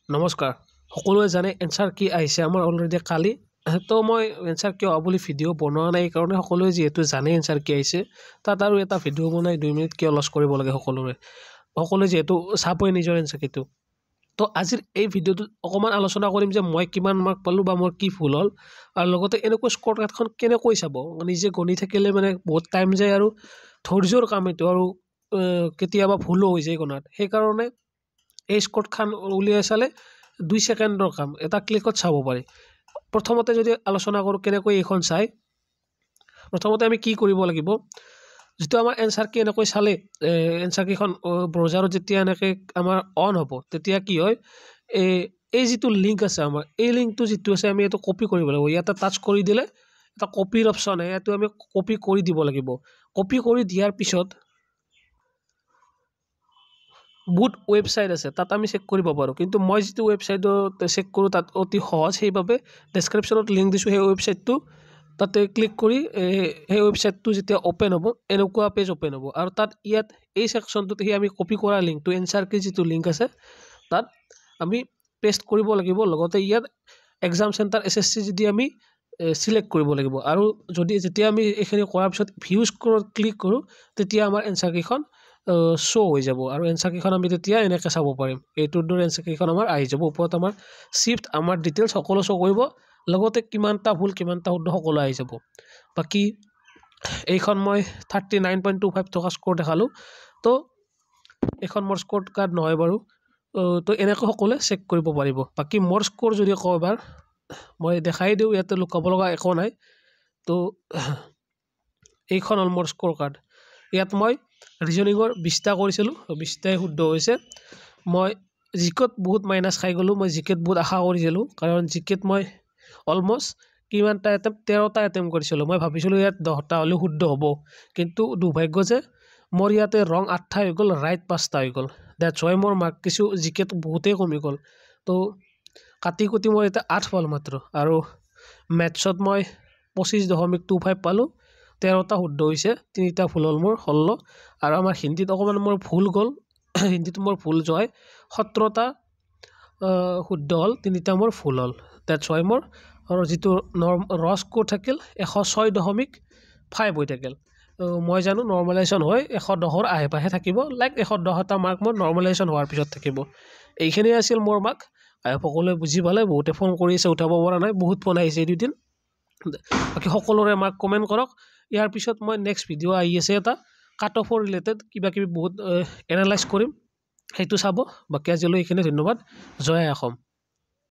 নমস্কাৰ সকলোৱে জানে এনসাৰ কি আহিছে আমাৰ অলৰেডি কালি তো মই এনসাৰ কিয় বুলি ভিডিঅ' বনোৱা নাই কাৰণে সকলোৱে যেহেতু জানে এনসাৰ কি আহিছে তাত আৰু এটা ভিডিঅ' বনাই 2 মিনিট কিয় লছ কৰিব লাগে সকলোৱে যেহেতু চাবই নিজৰ এনসাৰ কিটো তো আজিৰ এই ভিডিঅ'টোত অকমান আলোচনা কৰিম যে মই কিমান মাৰ্ক পালো বা মোৰ কি ভুল হ'ল আৰু লগতে এনেকৈ স্ক'ৰ কাৰ্ডখন কেনেকৈ চাব নিজে গণি থাকিলে মানে বহুত টাইম যায় আৰু ধৈৰ্যৰ কাম এইটো আৰু কেতিয়াবা ভুলো হৈ যায় গণাত সেইকাৰণে এই স্ক'ৰখন উলিয়াই চালে 2 ছেকেণ্ডৰ কাম এটা ক্লিকত চাব পাৰি প্ৰথমতে যদি আলোচনা কৰোঁ কেনেকৈ এইখন চাই প্ৰথমতে আমি কি কৰিব লাগিব যেটো আমাৰ এনসাৰ কি এনেকৈ চালে এনসাৰ কিখন ব্ৰাউজাৰত যেতিয়া এনেকৈ আমাৰ অন হ'ব তেতিয়া কি হয় এই যেটো লিংক আছে আমাৰ এই লিংকটো যেটো আছে আমি এটো কপি কৰিব লাগিব ইয়াতে টাচ কৰি দিলে এটা কপিৰ অপচন আহে এটো আমি কপি কৰি দিব লাগিব কপি কৰি দিয়াৰ পিছত বহুত ওয়েবসাইট আছে তাত আমি চেক কৰিব পাৰো কিন্তু মই যেটো ওয়েবসাইটত চেক কৰো তাত অতি সহজ সেইভাবে ডেসক্ৰিপচনত লিংক দিছো সেই ওয়েবসাইটটো তাতে ক্লিক কৰি সেই ওয়েবসাইটটো যেতিয়া ওপেন হ'ব এনেকুৱা পেজ ওপেন হ'ব আৰু তাত ইয়াত এই সেকশনটোতে আমি কপি কৰা লিংকটো এনসাৰ কি যেটো লিংক আছে তাত আমি পেস্ট কৰিব লাগিব লগতে ইয়াত এক্সাম সেন্টাৰ এসএসসি যদি আমি সিলেক্ট কৰিব লাগিব আৰু যদি যেতিয়া আমি এখিনি কৰাৰ পিছত ভিউ স্কোৰত ক্লিক কৰো তেতিয়া আমাৰ এনসাৰ কিখন শো হৈ যাব আৰু এনসাৰ কিখন আমি তেতিয়া এনেকৈ চাব পাৰিম এইটোৰ দৰে এনসাৰ কিখন আমাৰ আহি যাব ওপৰত আমাৰ শিফট আমাৰ ডিটেইলছ সকলো শো কৰিব লগতে কিমানটা ভুল কিমানটা শুদ্ধ সকলো আহি যাব বাকি এইখন মই 39.25 টকা স্কোৰ দেখালো তো এখন মোৰ স্কোৰ কাৰ্ড নহয় বাৰু তো এনেকৈ সকলোৱে চেক কৰিব পাৰিব বাকি মোৰ স্কোৰ যদি কয়বাৰ মই দেখাই দিও ইয়াতে লুকাব লগা একো নাই তো এইখন হল মোৰ স্কোৰ কাৰ্ড ইয়াত মই ৰিজনিঙৰ 20টা কৰিছিলো 20টাই শুদ্ধ হৈছে মই জিকেত বহুত মাইনাস খাই গলো মই জিকেত বহুত আশা কৰিছিলো কাৰণ জিকেত মই অলমোস্ট কিমানটা এটেম 13টা এটেম কৰিছিলো মই ভাবিছিলো ইয়াত 10টা হলে শুদ্ধ হ'ব কিন্তু দুৰ্ভাগ্য যে মোৰ ইয়াতে ৰং 8টা হৈ গল ৰাইট 5টা হৈ গল দ্যাটস হোৱাই মোৰ মাৰ্ক কিছু জিকেত বহুতেই কমি গল তো কাটি কুটি মই এটা 8 পালো মাত্ৰ আৰু মেথছত মই 25.25 পালো 13টা শুদ্ধ হৈছে 3টা ভুল হল মোৰ হল্লো আৰু আমাৰ হিন্দীত অকমান মোৰ ভুল গল হিন্দীত মোৰ ভুল যায় 17টা শুদ্ধ হল 3টা মোৰ ভুল হল দ্যাটস হোৱাই মোৰ আৰু যেটো ৰ স্কোৰ থাকিল 106.5 হৈ থাকিল মই জানো নৰমালাইজেচন হয় 110ৰ আহে পাহে থাকিব লাইক 110টা মাৰ্ক মোৰ নৰমালাইজেচন হোৱাৰ পিছত থাকিব এইখিনি আছিল মোৰ মাৰ্ক সকলোৱে বুজি পালে বহুতে ফোন কৰিছে উঠাব পৰা নাই বহুত ফোন আহিছে এই দুদিন বাকি সকলোৰে মাৰ্ক কমেন্ট কৰক ইয়াৰ পিছত মই নেক্সট ভিডিও আহি আছে এটা কাট অফৰ ৰিলেটেড কিবা কিবি বহুত এনালাইজ কৰিম সেইটো চাব বাকি আজিলৈ এইখিনি ধন্যবাদ জয় অসম